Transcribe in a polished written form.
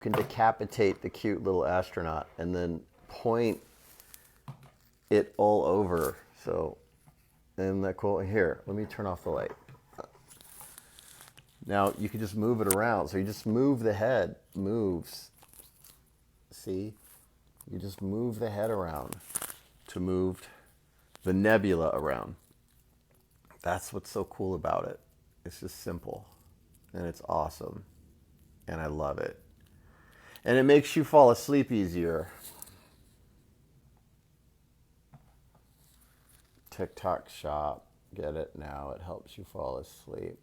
can decapitate the cute little astronaut and then point it all over. So, isn't that cool? Here, let me turn off the light. Now you can just move it around. So you just move the head, moves. See? You just move the head around to move the nebula around. That's what's so cool about it. It's just simple and it's awesome and I love it. And it makes you fall asleep easier. TikTok shop, get it now. It helps you fall asleep.